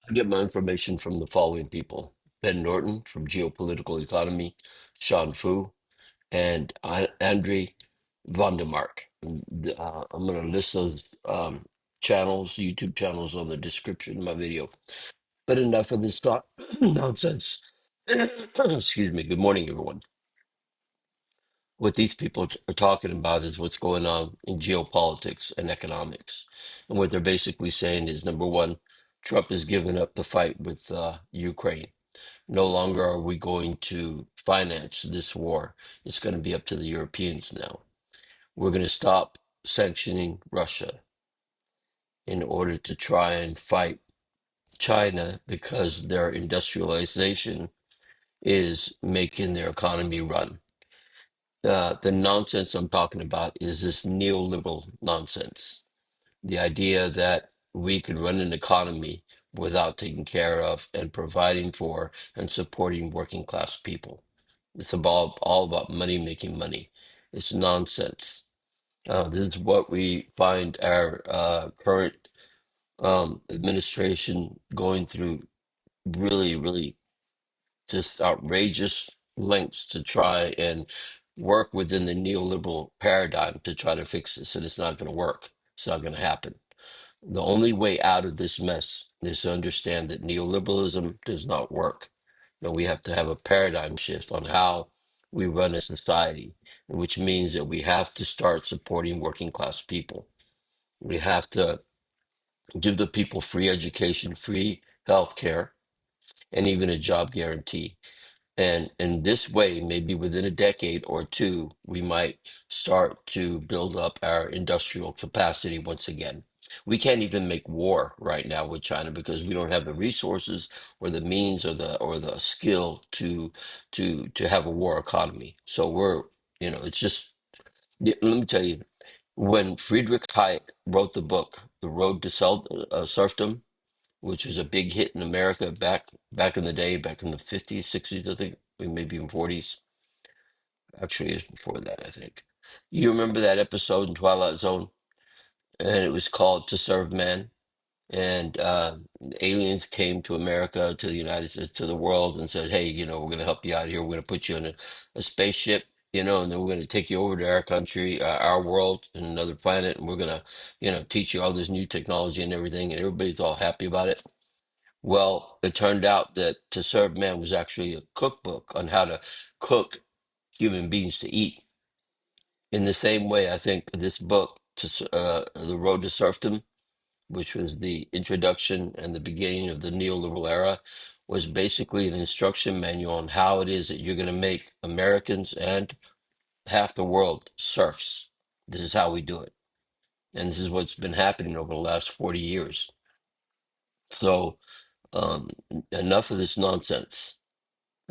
I get my information from the following people: Ben Norton from Geopolitical Economy, Sean Fu, and Andrey Vondemark. I'm going to list those channels, YouTube channels, on the description of my video. But enough of this talk nonsense. Excuse me. Good morning, everyone. What these people are talking about is what's going on in geopolitics and economics. And what they're basically saying is, number one, Trump has given up the fight with Ukraine. No longer are we going to finance this war. It's going to be up to the Europeans now. We're going to stop sanctioning Russia in order to try and fight China because their industrialization is making their economy run. The nonsense I'm talking about is this neoliberal nonsense. The idea that we could run an economy without taking care of and providing for and supporting working class people. It's about all about money making money. It's nonsense. This is what we find our current administration going through, really, really just outrageous lengths to try and work within the neoliberal paradigm to try to fix this. And it's not going to work. It's not going to happen. The only way out of this mess is to understand that neoliberalism does not work. That we have to have a paradigm shift on how we run a society, which means that we have to start supporting working class people. We have to give the people free education, free health care, and even a job guarantee. And in this way, maybe within a decade or two, we might start to build up our industrial capacity once again. We can't even make war right now with China because we don't have the resources or the means or the skill to have a war economy. So it's just let me tell you, when Friedrich Hayek wrote the book The Road to Serfdom, which was a big hit in America back in the day, back in the 50s, 60s, I think, maybe even 40s. Actually, it's before that, I think. You remember that episode in Twilight Zone? And it was called To Serve Man. And aliens came to America, to the United States, to the world, and said, "Hey, we're going to help you out here. We're going to put you in a spaceship, and then we're going to take you over to our country, our world, and another planet, and we're going to, teach you all this new technology and everything." And everybody's all happy about it. Well, it turned out that To Serve Man was actually a cookbook on how to cook human beings to eat. In the same way, I think this book, The Road to Serfdom, which was the introduction and the beginning of the neoliberal era, was basically an instruction manual on how it is that you're going to make Americans and half the world serfs. This is how we do it. And this is what's been happening over the last 40 years. So, um, enough of this nonsense.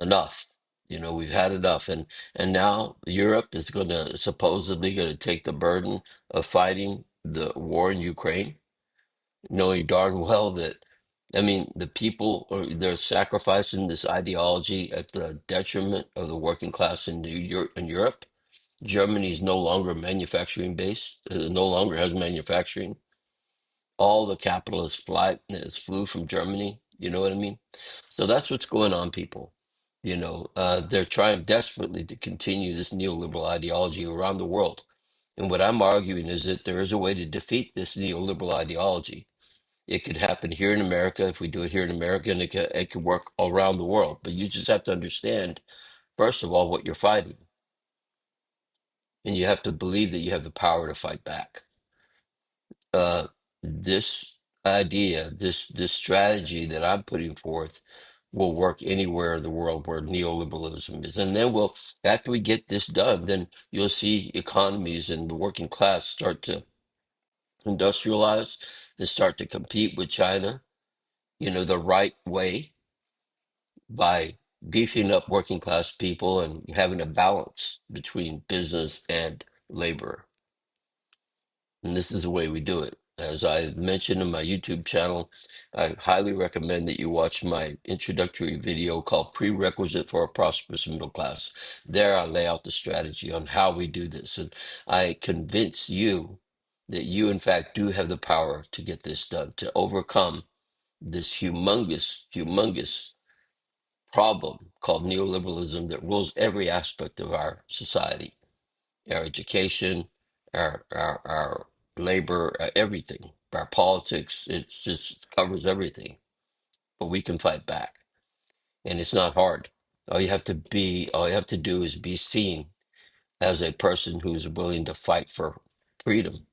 Enough. We've had enough. And now Europe is supposedly going to take the burden of fighting the war in Ukraine, knowing darn well that, I mean, the people they're sacrificing this ideology at the detriment of the working class in Europe. Germany is no longer manufacturing based, no longer has manufacturing. All the capital is flew from Germany. You know what I mean? So that's what's going on, people. They're trying desperately to continue this neoliberal ideology around the world. And what I'm arguing is that there is a way to defeat this neoliberal ideology. It could happen here in America if we do it here in America, and it could work all around the world. But you just have to understand, first of all, what you're fighting. And you have to believe that you have the power to fight back. This idea, this strategy that I'm putting forth will work anywhere in the world where neoliberalism is. And then after we get this done, then you'll see economies and the working class start to industrialize and start to compete with China, the right way by beefing up working class people and having a balance between business and labor. And this is the way we do it. As I mentioned in my YouTube channel, I highly recommend that you watch my introductory video called Prerequisite for a Prosperous Middle Class. There I lay out the strategy on how we do this. And I convince you that you, in fact, do have the power to get this done, to overcome this humongous problem called neoliberalism that rules every aspect of our society, our education, our labor, everything, our politics. It covers everything. But we can fight back, and it's not hard. All you have to do is be seen as a person who's willing to fight for freedom.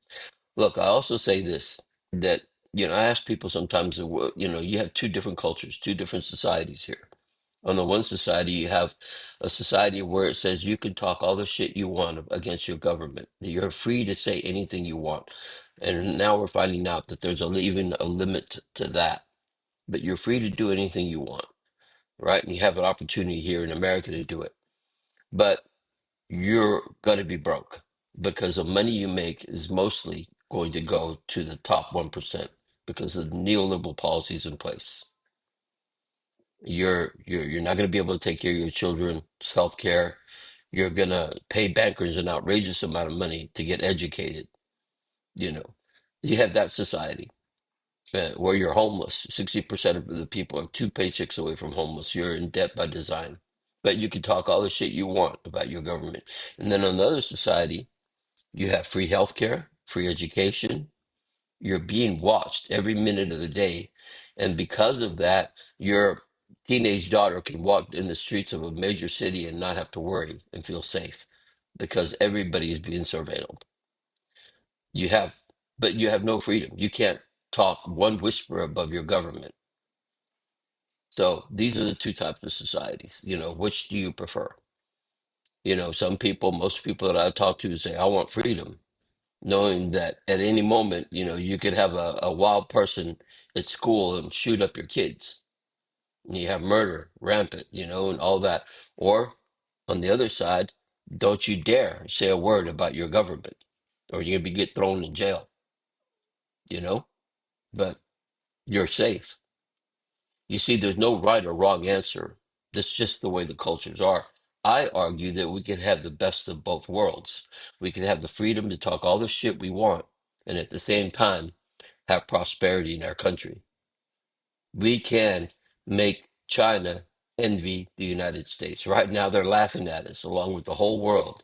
Look, I also say this, that I ask people sometimes, you have two different cultures, two different societies here. On the one society, you have a society where it says you can talk all the shit you want against your government. That you're free to say anything you want. And now we're finding out that there's even a limit to that. But you're free to do anything you want, right? And you have an opportunity here in America to do it. But you're going to be broke because the money you make is mostly going to go to the top 1% because of the neoliberal policies in place. You're not going to be able to take care of your children's health care. You're going to pay bankers an outrageous amount of money to get educated. You know, you have that society where you're homeless. 60% of the people are two paychecks away from homeless. You're in debt by design. But you can talk all the shit you want about your government. And then on the other society, you have free healthcare, free education. You're being watched every minute of the day. And because of that, your teenage daughter can walk in the streets of a major city and not have to worry and feel safe because everybody is being surveilled. You have, but you have no freedom. You can't talk one whisper above your government. So these are the two types of societies. Which do you prefer? Most people that I talk to say, I want freedom, knowing that at any moment, you could have a wild person at school and shoot up your kids. And you have murder rampant, and all that. Or on the other side, don't you dare say a word about your government, or you're gonna get thrown in jail, you know? But you're safe. You see, there's no right or wrong answer. That's just the way the cultures are. I argue that we can have the best of both worlds. We can have the freedom to talk all the shit we want, and at the same time, have prosperity in our country. We can make China envy the United States. Right now, they're laughing at us, along with the whole world,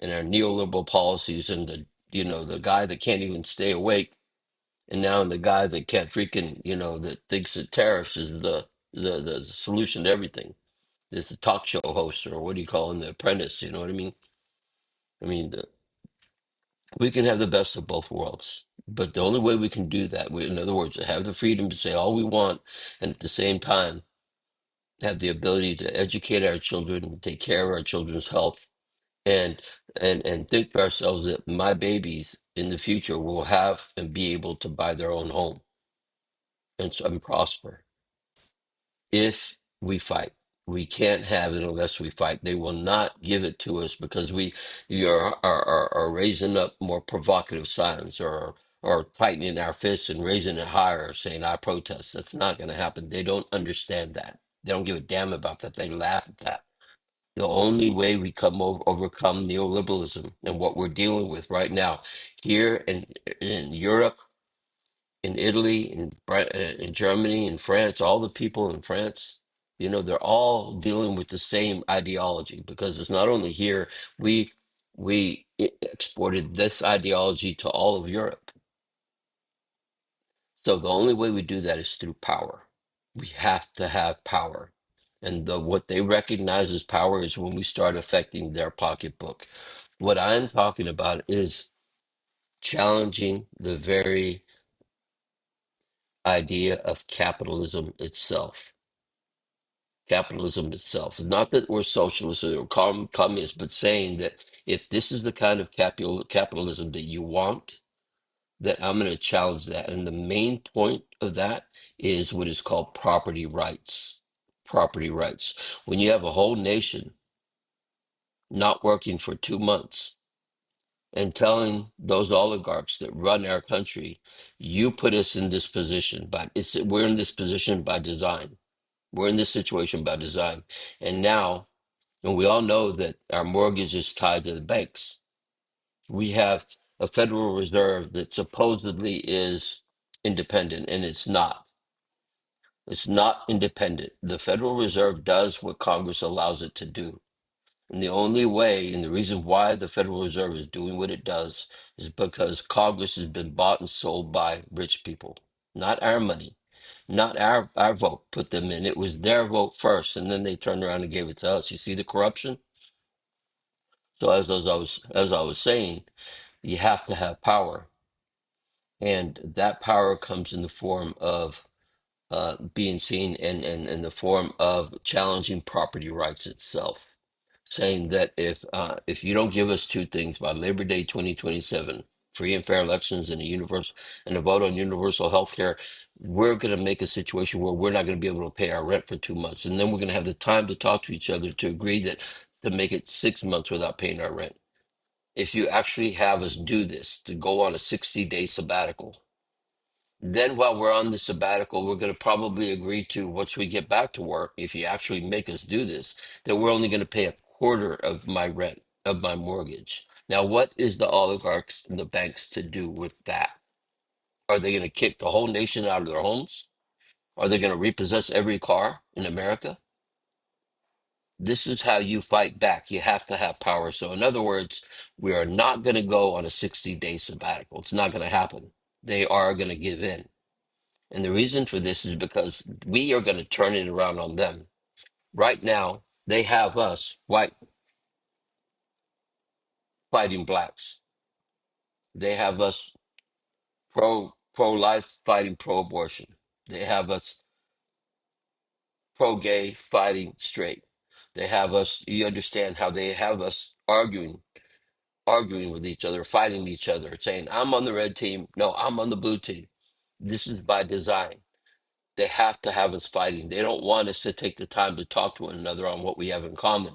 and our neoliberal policies, and the guy that can't even stay awake, and now the guy that can't freaking, that thinks that tariffs is the solution to everything. This a talk show host, or what do you call him, the apprentice? You know what I mean? I mean, we can have the best of both worlds. But the only way we can do that, in other words, have the freedom to say all we want, and at the same time have the ability to educate our children and take care of our children's health, and and think to ourselves that my babies in the future will have and be able to buy their own home and prosper if we fight. We can't have it unless we fight. They will not give it to us because we are raising up more provocative signs, or tightening our fists and raising it higher, saying I protest. That's not going to happen. They don't understand that. They don't give a damn about that. They laugh at that. The only way we overcome neoliberalism and what we're dealing with right now here in Europe, in Italy, in Germany, in France, all the people in France, they're all dealing with the same ideology, because it's not only here. We exported this ideology to all of Europe. So the only way we do that is through power. We have to have power. And what they recognize as power is when we start affecting their pocketbook. What I'm talking about is challenging the very idea of capitalism itself. Capitalism itself. Not that we're socialists or communists, but saying that if this is the kind of capitalism that you want, that I'm going to challenge that. And the main point of that is what is called property rights. Property rights. When you have a whole nation not working for 2 months and telling those oligarchs that run our country, you put us in this position, but we're in this position by design. We're in this situation by design. And now, and we all know that our mortgage is tied to the banks. We have a Federal Reserve that supposedly is independent, and it's not. It's not independent. The Federal Reserve does what Congress allows it to do. And the only way, and the reason why the Federal Reserve is doing what it does, is because Congress has been bought and sold by rich people. Not our money, not our vote put them in. It was their vote first, and then they turned around and gave it to us. You see the corruption? So as I was saying, you have to have power, and that power comes in the form of being seen in the form of challenging property rights itself, saying that if you don't give us two things by Labor Day 2027, free and fair elections and a vote on universal health care, we're going to make a situation where we're not going to be able to pay our rent for 2 months, and then we're going to have the time to talk to each other to agree that to make it 6 months without paying our rent. If you actually have us do this, to go on a 60-day sabbatical, then while we're on the sabbatical, we're going to probably agree to, once we get back to work, if you actually make us do this, that we're only going to pay a quarter of my rent, of my mortgage. Now, what is the oligarchs and the banks to do with that? Are they going to kick the whole nation out of their homes? Are they going to repossess every car in America? This is how you fight back. You have to have power. So, in other words, we are not going to go on a 60-day sabbatical. It's not going to happen. They are going to give in. And the reason for this is because we are going to turn it around on them. Right now, they have us, white, fighting blacks. They have us pro-life fighting pro-abortion. They have us pro-gay fighting straight. They have us, you understand how they have us arguing with each other, fighting each other, saying, I'm on the red team. No, I'm on the blue team. This is by design. They have to have us fighting. They don't want us to take the time to talk to one another on what we have in common.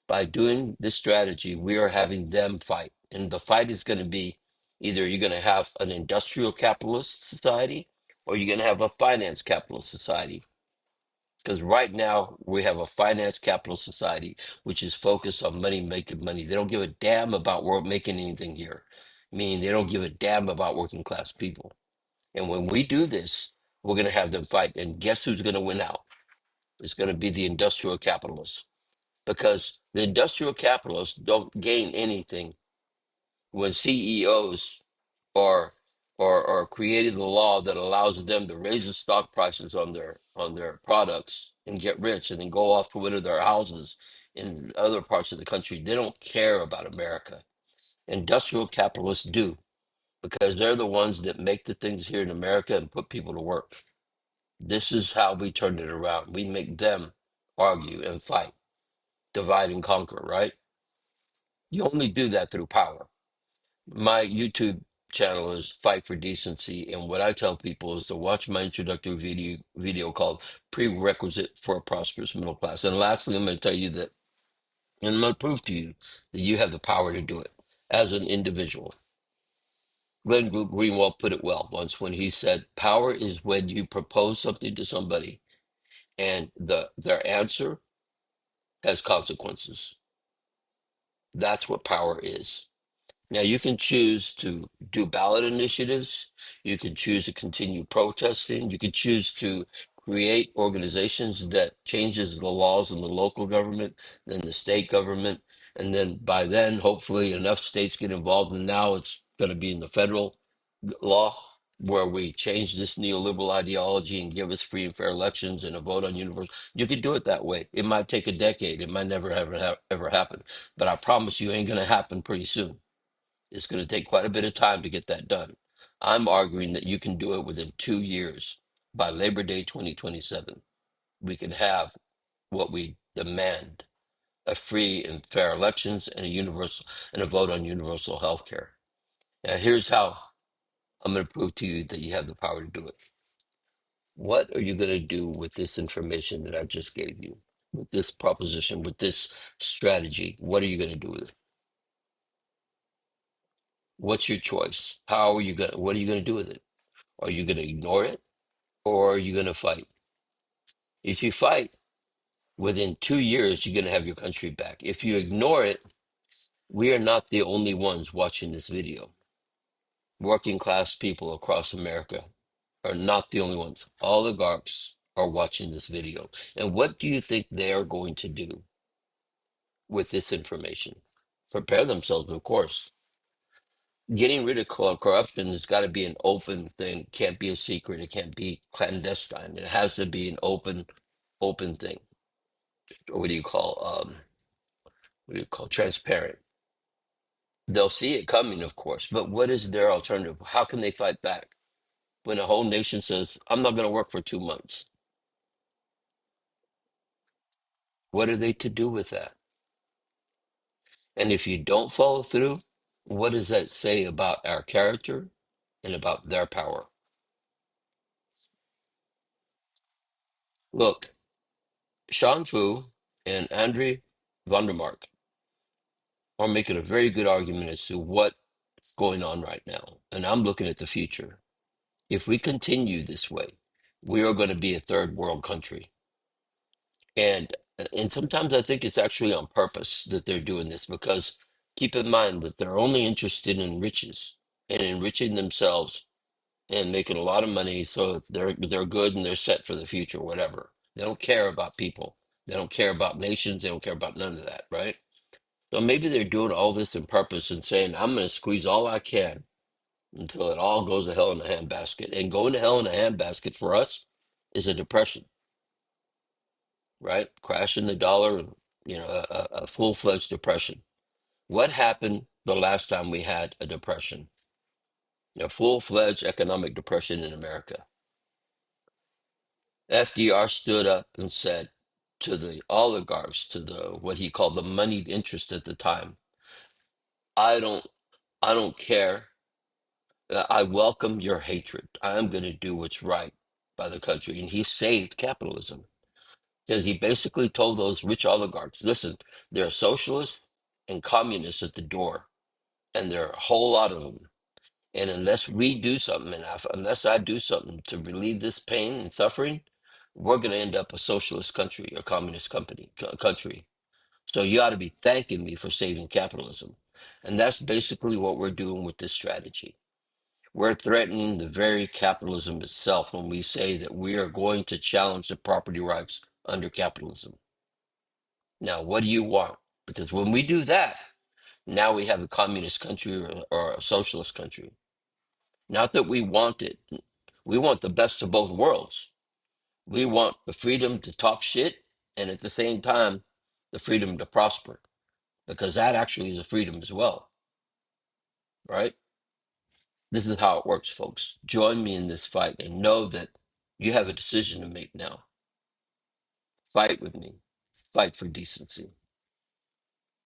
By doing this strategy, we are having them fight. And the fight is going to be, either you're going to have an industrial capitalist society or you're going to have a finance capitalist society. Because right now we have a finance capitalist society which is focused on money, making money. They don't give a damn about world making anything here. Meaning they don't give a damn about working class people. And when we do this, we're going to have them fight. And guess who's going to win out? It's going to be the industrial capitalists, because the industrial capitalists don't gain anything when CEOs are are creating the law that allows them to raise the stock prices on their products and get rich and then go off to winter their houses in other parts of the country. They don't care about America. Industrial capitalists do, because they're the ones that make the things here in America and put people to work. This is how we turn it around. We make them argue and fight, divide and conquer, right? You only do that through power. My YouTube channel is Fight for Decency, and what I tell people is to watch my introductory video called Prerequisite for a Prosperous Middle Class. And lastly, I'm going to tell you that, and I'm going to prove to you that you have the power to do it as an individual. Glenn Greenwald put it well once when he said, power is when you propose something to somebody and their answer has consequences. That's what power is. Now, you can choose to do ballot initiatives. You can choose to continue protesting. You can choose to create organizations that changes the laws in the local government, then the state government. And then by then, hopefully enough states get involved. And now it's going to be in the federal law where we change this neoliberal ideology and give us free and fair elections and a vote on universal. You could do it that way. It might take a decade. It might never ever happen. But I promise you, it ain't going to happen pretty soon. It's going to take quite a bit of time to get that done. I'm arguing that you can do it within 2 years. By Labor Day 2027, we can have what we demand: a free and fair elections and a vote on universal health care. Now, here's how I'm going to prove to you that you have the power to do it. What are you going to do with this information that I just gave you, with this proposition, with this strategy? What are you going to do with it? What's your choice? What are you going to do with it? Are you going to ignore it, or are you going to fight? If you fight, within 2 years, you're going to have your country back. If you ignore it, we are not the only ones watching this video. Working class people across America are not the only ones. Oligarchs are watching this video. And what do you think they are going to do with this information? Prepare themselves, of course. Getting rid of corruption has got to be an open thing. Can't be a secret. It can't be clandestine. It has to be an open thing. Or what do you call transparent? They'll see it coming, of course. But what is their alternative? How can they fight back when a whole nation says, "I'm not going to work for 2 months"? What are they to do with that? And if you don't follow through, what does that say about our character and about their power? Look, Sean Fu and Andrey Vondemark are making a very good argument as to what's going on right now. And I'm looking at the future. If we continue this way, we are going to be a third world country. And sometimes I think it's actually on purpose that they're doing this, because keep in mind that they're only interested in riches and enriching themselves and making a lot of money, so they're good and they're set for the future, whatever. They don't care about people. They don't care about nations. They don't care about none of that, right? So maybe they're doing all this in purpose and saying, I'm going to squeeze all I can until it all goes to hell in a handbasket. And going to hell in a handbasket for us is a depression, right? Crashing the dollar, and a full-fledged depression. What happened the last time we had a depression? A full-fledged economic depression in America. FDR stood up and said to the oligarchs, to the what he called the moneyed interest at the time, I don't I don't care. I welcome your hatred. I'm going to do what's right by the country. And he saved capitalism, because he basically told those rich oligarchs, listen, there are socialists and communists at the door, and there are a whole lot of them. And unless we do something, and unless I do something to relieve this pain and suffering, we're going to end up a socialist country, a communist country. So you ought to be thanking me for saving capitalism. And that's basically what we're doing with this strategy. We're threatening the very capitalism itself when we say that we are going to challenge the property rights under capitalism. Now, what do you want? Because when we do that, now we have a communist country, or a socialist country. Not that we want it. We want the best of both worlds. We want the freedom to talk shit, and at the same time, the freedom to prosper, because that actually is a freedom as well, right? This is how it works, folks. Join me in this fight and know that you have a decision to make now. Fight with me. Fight for decency.